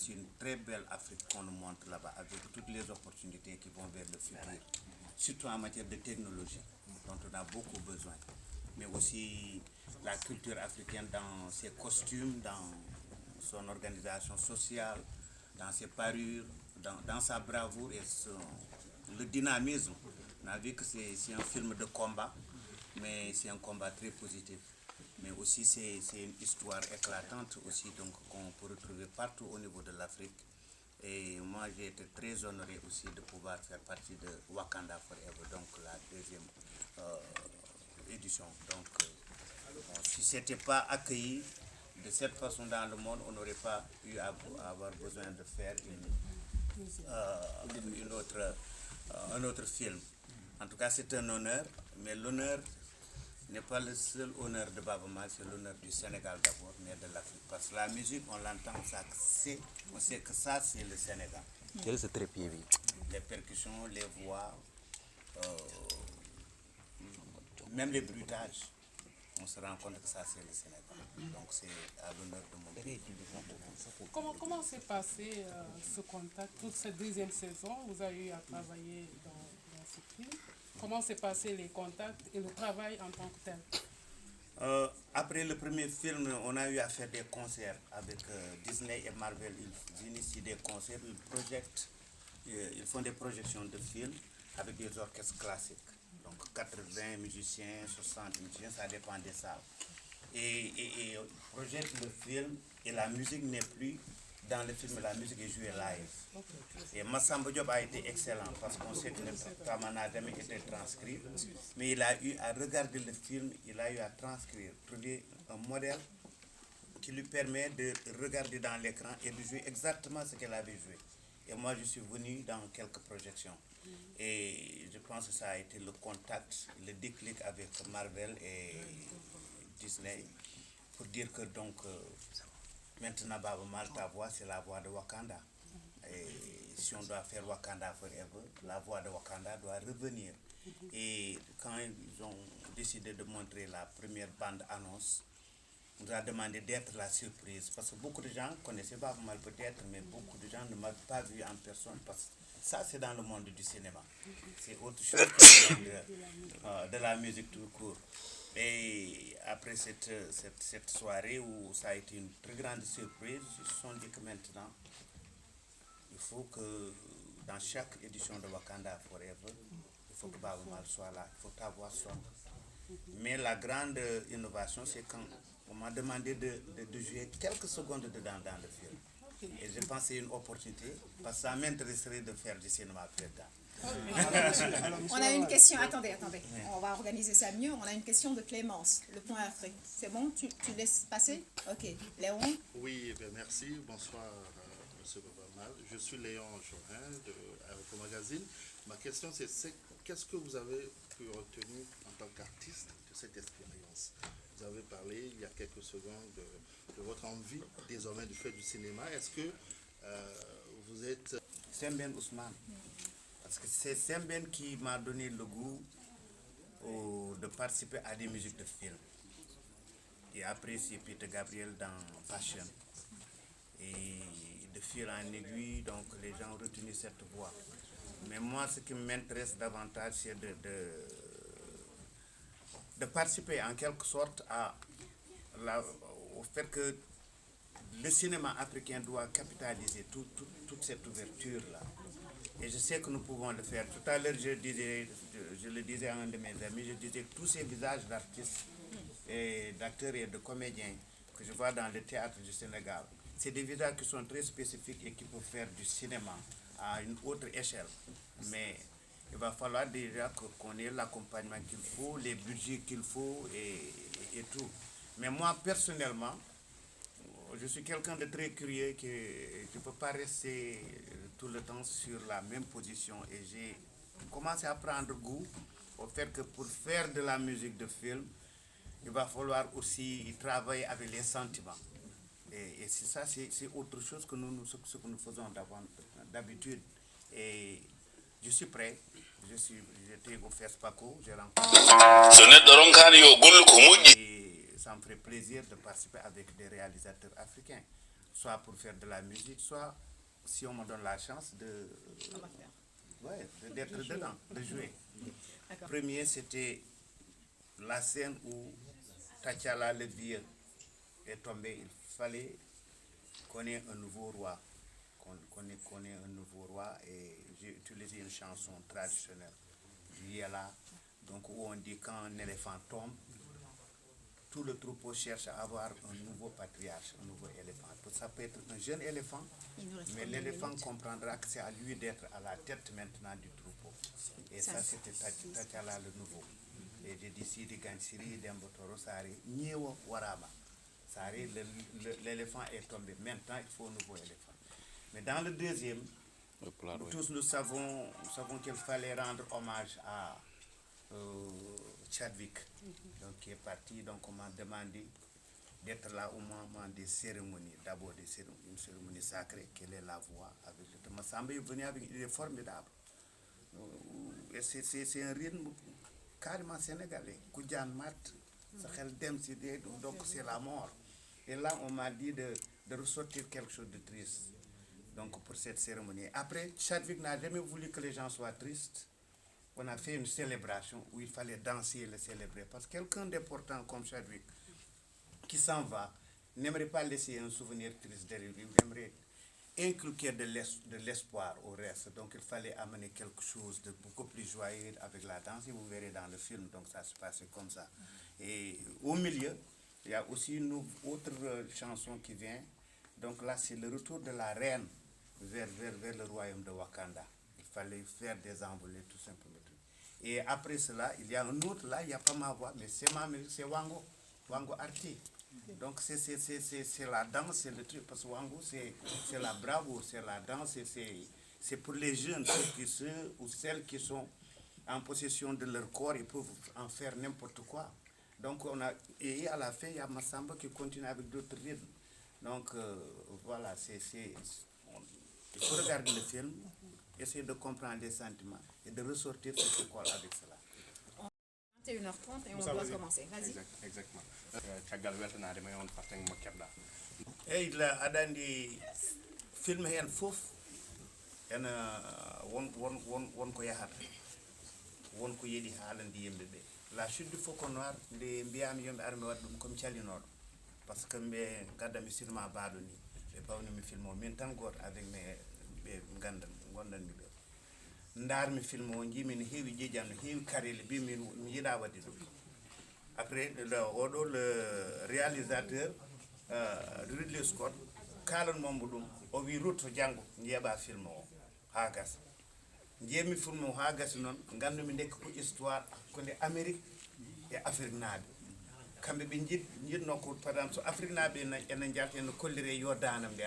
c'est une très belle Afrique qu'on nous montre là-bas, avec toutes les opportunités qui vont vers le futur, surtout en matière de technologie, dont on a beaucoup besoin, mais aussi la culture africaine dans ses costumes, dans son organisation sociale, dans ses parures, dans sa bravoure et le dynamisme. On a vu que c'est un film de combat, mais c'est un combat très positif. Mais aussi c'est une histoire éclatante aussi, donc qu'on peut retrouver partout au niveau de l'Afrique. Et moi j'ai été très honoré aussi de pouvoir faire partie de Wakanda Forever, donc la deuxième édition. Donc si ce n'était pas accueilli de cette façon dans le monde, on n'aurait pas eu à avoir besoin de faire un autre film. En tout cas, c'est un honneur, mais l'honneur n'est pas le seul honneur de Baaba Maal, c'est l'honneur du Sénégal d'abord, mais de l'Afrique. Parce que la musique, on l'entend, on sait que ça, c'est le Sénégal. C'est très bien. Les percussions, les voix, même les bruitages, on se rend compte que ça, c'est le Sénégal. Donc, c'est à l'honneur de mon pays. Comment s'est passé ce contact, toute cette deuxième saison? Vous avez eu à travailler dans ce film. Comment s'est passé les contacts et le travail en tant que tel? Après le premier film, on a eu à faire des concerts avec Disney et Marvel. Ils initient des concerts, ils font des projections de films avec des orchestres classiques. Donc 80 musiciens, 60 musiciens, ça dépend des salles. Et ils projettent le film et la musique n'est plus dans le film, la musique est jouée live. Et Massamba Diop a été excellent parce qu'on sait que le Tama n'a jamais été transcrit, mais il a eu à regarder le film, il a eu à transcrire, trouver un modèle qui lui permet de regarder dans l'écran et de jouer exactement ce qu'elle avait joué. Et moi, je suis venu dans quelques projections. Et je pense que ça a été le contact, le déclic avec Marvel et Disney pour dire que donc maintenant Baaba Maal, ta voix, c'est la voix de Wakanda. Et si on doit faire Wakanda Forever, la voix de Wakanda doit revenir. Et quand ils ont décidé de montrer la première bande-annonce, on nous a demandé d'être la surprise. Parce que beaucoup de gens connaissaient Baaba Maal peut-être, mais beaucoup de gens ne m'avaient pas vu en personne. Parce que ça, c'est dans le monde du cinéma. C'est autre chose que le monde de la musique tout court. Et après cette soirée où ça a été une très grande surprise, ils se sont dit que maintenant, il faut que dans chaque édition de Wakanda Forever, il faut que Baaba Maal soit là, il faut ta voix sonne. Mais la grande innovation, c'est quand on m'a demandé de jouer quelques secondes dedans dans le film. Et je pense que c'est une opportunité, parce que ça m'intéresserait de faire du cinéma après dedans. On a une question, attendez, on va organiser ça mieux. On a une question de Clémence, le point Afrique. C'est bon, tu laisses passer? Ok, Léon? Oui, merci, bonsoir M. Baaba Maal. Je suis Léon Jorin de Aéroport Magazine. Ma question c'est qu'est-ce que vous avez pu retenir en tant qu'artiste de cette expérience? Vous avez parlé il y a quelques secondes de votre envie désormais de faire du cinéma. Est-ce que vous êtes... Sembène Ousmane. Parce que c'est Sembène qui m'a donné le goût de participer à des musiques de films. Et après, c'est Peter Gabriel dans Passion. Et de fil en aiguille, donc les gens ont retenu cette voix. Mais moi, ce qui m'intéresse davantage, c'est de participer en quelque sorte au fait que le cinéma africain doit capitaliser toute cette ouverture-là. Et je sais que nous pouvons le faire. Tout à l'heure, je le disais à un de mes amis, je disais que tous ces visages d'artistes, et d'acteurs et de comédiens que je vois dans le théâtre du Sénégal, c'est des visages qui sont très spécifiques et qui peuvent faire du cinéma à une autre échelle. Mais il va falloir déjà qu'on ait l'accompagnement qu'il faut, les budgets qu'il faut et tout. Mais moi, personnellement, je suis quelqu'un de très curieux qui ne peut pas rester tout le temps sur la même position. Et j'ai commencé à prendre goût au fait que pour faire de la musique de film, il va falloir aussi travailler avec les sentiments. Et c'est ça, c'est autre chose que ce que nous faisons d'habitude. Et je suis prêt. J'étais au FESPACO, j'ai rencontré. Et ça me ferait plaisir de participer avec des réalisateurs africains. soit pour faire de la musique, soit si on me donne la chance On va faire. d'être dedans, de jouer. D'accord. Premier, c'était la scène où Tachala le vieux est tombé. Il fallait qu'on ait un nouveau roi. Qu'on ait un nouveau roi, et j'ai utilisé une chanson traditionnelle du Yala, donc où on dit quand un éléphant tombe, tout le troupeau cherche à avoir un nouveau patriarche, un nouveau éléphant. Ça peut être un jeune éléphant, mais l'éléphant comprendra que c'est à lui d'être à la tête maintenant du troupeau. Et ça, c'était Tachala le nouveau. Et j'ai dit Sidi Gansiri, Dembotoro, Sari, Nyewo Warama. Sari, l'éléphant est tombé. Maintenant, il faut un nouveau éléphant. Mais dans le deuxième, tous nous savons qu'il fallait rendre hommage à Chadwick, donc, qui est parti. Donc on m'a demandé d'être là au moment des cérémonies, d'abord une cérémonie sacrée, quelle est la voix avec le thème. Massamba est venu avec une idée formidable. Et c'est un rythme carrément sénégalais. Koudjan Mat, donc c'est la mort. Et là, on m'a dit de ressortir quelque chose de triste, donc pour cette cérémonie. Après, Chadwick n'a jamais voulu que les gens soient tristes. On a fait une célébration où il fallait danser et le célébrer. Parce que quelqu'un d'important comme Chadwick, qui s'en va, n'aimerait pas laisser un souvenir triste derrière lui. Il aimerait inculquer de l'espoir au reste. Donc il fallait amener quelque chose de beaucoup plus joyeux avec la danse. Et vous verrez dans le film, donc ça se passait comme ça. Et au milieu, il y a aussi une autre chanson qui vient. Donc là, c'est le retour de la reine vers le royaume de Wakanda. Il fallait faire des envolées, tout simplement. Et après cela, il y a un autre, là, il n'y a pas ma voix, mais c'est Wango Arti. Donc c'est la danse, c'est le truc, parce que Wango, c'est la bravoure, c'est la danse, c'est pour les jeunes, ceux ou celles qui sont en possession de leur corps, ils peuvent en faire n'importe quoi. Donc et à la fin, il y a Massamba qui continue avec d'autres rythmes. Donc voilà, il faut regarder le film, essayer de comprendre les sentiments et de ressortir ce qui colle avec cela. 21h30 et on doit commencer. Vas-y. Exactement. Caggal weltanade may on farteng mo kebda. Eyyi la aɗa andi film hen fof ene wonko yahata wonko yeeɗi haalande yimɓeɓe. La chute du faucon noir nde mbiyami yimɓe ara mi waɗa ɗum komi calinoɗo par ce que ɓe gaddami cinéma baɗo ni ɓe bawnimi film o min tan goto avec ɓe gondanmi ɓe darmi film o jimi no heewi ƴeeƴan no heewi karele mbi mi yiiɗa wadde ɗum. Après oɗo le réalisateur Ridley Scott kalanmomo ɗum o wi rutto janggo jeeɓa film o ha gasa. Jeemi film o ha gasi noon gandumi ndekka ko histoire ko nde Amérique e Afrique naaɓe kamɓe ɓe jiɗno ko par exemple so Afrique naaɓe ene jalta ene kollire yo danam nde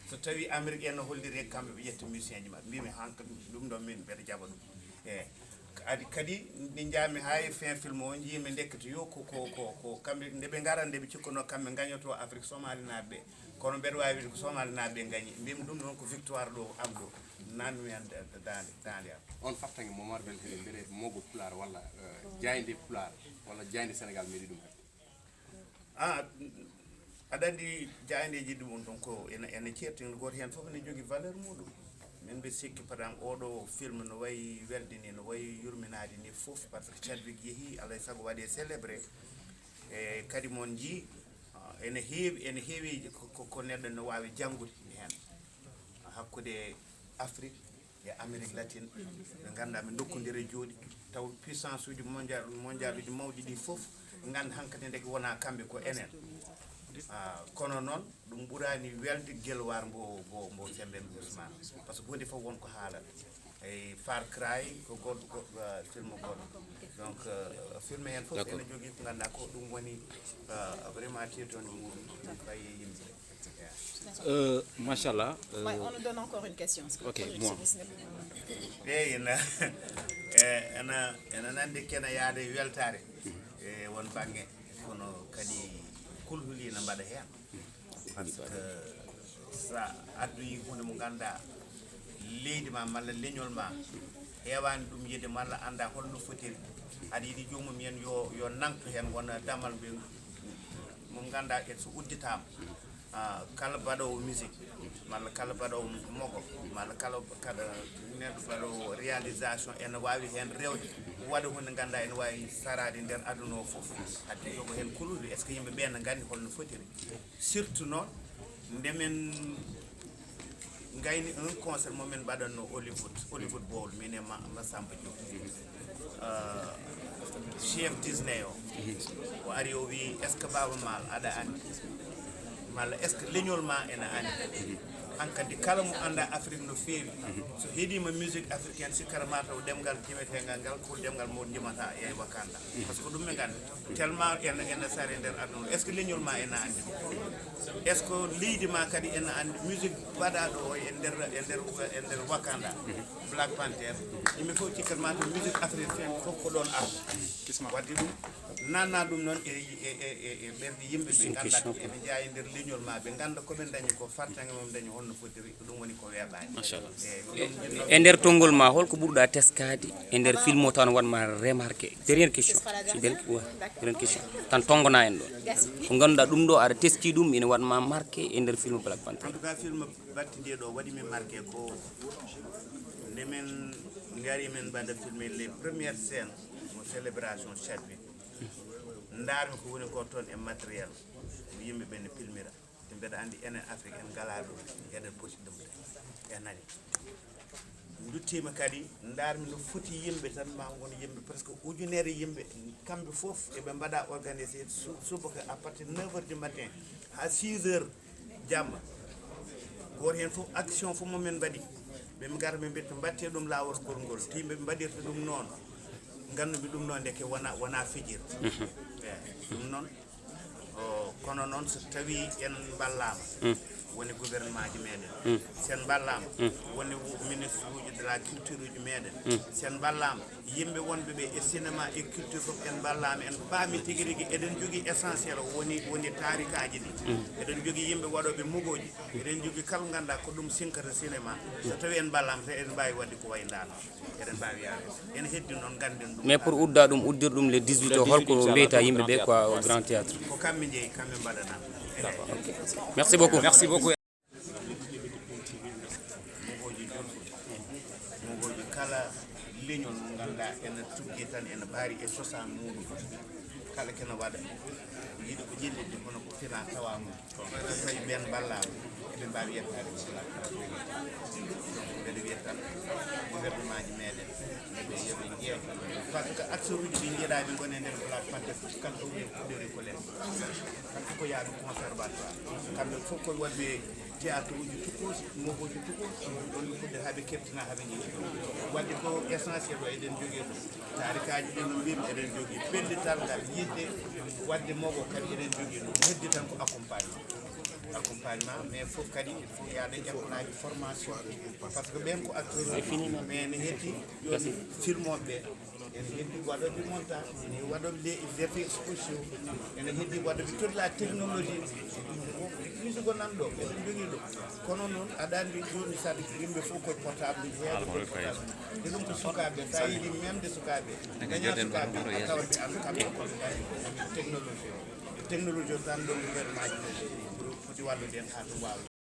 so tawi Amérique ene hollire kamɓe ɓe ƴetta musicien ji maɓɓe mbimi hanka ɗum ɗon min mbeɗa jaɓa ɗum eyyi kadi ɗi jaami ha e fin film o jiimi ndekkata yo ko kamɓe nde ɓe garan nde ɓe cikkuno kamɓe gañoto Afrique Somali naaɓe ɓe kono mbeɗa wawi wide ko Somali naaɓe ɓe gañi mbimi ɗum ɗon ko victoire ɗo am ɗo nanmi hen dande am. On farteng mo marbel heɗe mbiyete mogo pular walla jayde pular walla jayde Sénégal meeɗi ɗum aɗa andi jayandeji ɗum ɗon ko ene ceertino goto hen foof ne jogui valeur muɗum. min mbi sikki par exemple oɗo film no wayi welde ni no wayi yurminade ni foof par ce que Chadwick yeehi alay saago waɗe célébré e kadi mon ji ene heewi ko neɗɗo no wawi janggude hen hakkude Afrique e Amérique latine ɓe ganduɗa ɓe dokkodira jooɗi taw puissance uji mondial uji mawɗi ɗi foof ganda hankkadi ndeke wona kamɓe ko enen kono noon ɗum ɓurani welde guelwar mbo Sembène Ousmane par ce que hunde fof wonko haalata e Far Cry ko goɗɗo film goɗɗo donc film hen fof ene jogui ko ganduɗa ko ɗum woni vraiment tedtonde muɗum faye yimɓe. Machallah. Ouais, on nous donne encore une question. Ok, moi. Eyyi ena nandi kene yaade weltare e won banggue kono kadi kulhuli ne mbaɗa hen par ce que sa adduyi hunde mo ganduɗa leydi ma malla leñol ma hewani ɗum yide malla anda holno fotiri aɗa yiiɗi joomum yen yo nangto hen wona damal mbe mo ganduɗa so udditama kala baɗowo musique malla kala baɗowo mogo malla kala kada neɗɗo baɗowo réalisation ene wawi hen rewde waɗa hunde ganduɗa ene wawi sarade nder aduna o foof hadde yogo hen kulude est ce que yimɓeɓe ne gandi holno fotiri surtout noon ndemen gayni un concert momin mbaɗanno Hollywood Bowl min e Massamba Diop chef Disney o ari o wi est ce que Baba Mal aɗa andi malla est ce que leñol ma ene andi hankadi kala mo anda Afrique no feewi so heeɗima musique africaine sikkata mataw ɗemgal jimetegal ngal ko ɗemgal mo jimata e Wakanda par ce que ɗum ɓe gandi tellement ene sari nder aduna est ce que leñol ma ene andi est ce que leydi ma kadi ene andi musique baɗaɗo o e nder Wakanda Black Panther yimɓe fof cikkata mataw musique africaine fof ko ɗon ar wadde ɗum nanna ɗum noon e ɓerɗe yimɓe ɓe ganda ene jeeya nder leñol ma ɓe ganda koɓe dañi ko fartange mum dañi holno fotiri ɗum woni ko weeɓani machallah e nder tongol ma holko ɓurɗa teskade e nder film o tan wanma remarqué dernière question dernière question tan tongona en ɗon ko ganduɗa ɗum ɗo aɗa teski ɗum ene wanma marqué e nder film Black Panther en tout cas film battidiɗo ɗo waɗimi marqué ko ndemen gari men mbaɗa filmé les premières scènes mo célébration Chadwick darmi ko woni ko toon e matériel yimɓe ɓe ne pilmira te mbeɗa andi enen Afrique en ngala ɗum eɗen poti ɗum e nani duttima kadi darmi no foti yimɓe tan ma gon yimɓe presque ujunere yimɓe kamɓe foof eɓe mbaɗa organisé subaka à partir de 9h du matin ha 6h jamma goto hen fof action fof momin mbaɗi ɓe gara ɓe mbiyata batte ɗum lawol ngol timɓe ɓe mbaɗirta ɗum noon ganduɓe ɗum noon deke wona fijir ɗum noon kono noon so tawi en ballama woni gouvernement ji meɗen sen ballama woni ministre uji de la culture uji meɗen sen ballama yimɓe wonɓe ɓe e cinéma e culture fof en ballama en paami tigui rigui eɗen jogui essentiel woni tarikaji ɗi eɗen jogui yimɓe waɗoɓe mugoji eɗen jogui kala ganduɗa ko ɗum sinkata cinéma so tawi en ballama tan eɗen mbawi wadde ko way dano eɗen mbawi yaade ene heddi noon ganden ɗum mais pour udda ɗum uddir ɗum le 18 o holko mbiyata yimɓeɓe quoi au grand théâtre ko kamɓe jeeyi kamɓe mbaɗana merci beaucoup mogoji kala leñol mo ganduɗa ene tuggi tan ene ɓaari e cosan muɗum kala kene waɗa yiiɗi ko jillidde kono ko fina tawa mum so tawi ɓen ballama eɓe mbawi yettade mbeɗa wiya tan gouvernement ji meɗen ɓe yoɓe ƴeew par ce que action uji ɗi jeeɗaɓe gone nder Black Panther fof kamɓe fof ɗeri ko len kamɓe fof ko yaaɓe conservatoire kamɓe fof koye waɗɓe théâtre uji tukoji mogoji tukoji ɗon fudde haaɓe keptina haaɓe jeeyi wadde ko essentiel o eɗen jogui ɗum tarikaji ɗi no mbimi eɗen jogui pellital ngal yidde wadde mogo kadi eɗen jogui ɗum heddi tan ko accompagnement mais fof kadi il faut yaade école aji formation par ce que ɓen ko acteur mais ne heddi joni filmoɓe ene heddi waɗoɓe montage ene waɗoɓe les effets spéciaux ene heddi waɗoɓe toute la technologie musique o nan ɗo eɗen jogui ɗum kono noon aɗa andi joni sade yimɓe fof koye portable heeɓe koye portable e ɗum ko sukaɓe sa yiiɗi memde sukaɓe daña sukaɓe a tawat ɓe an kamɓe koɓe gari technologie o tan ɗo gouvernement ji foti wallude en ha to wawa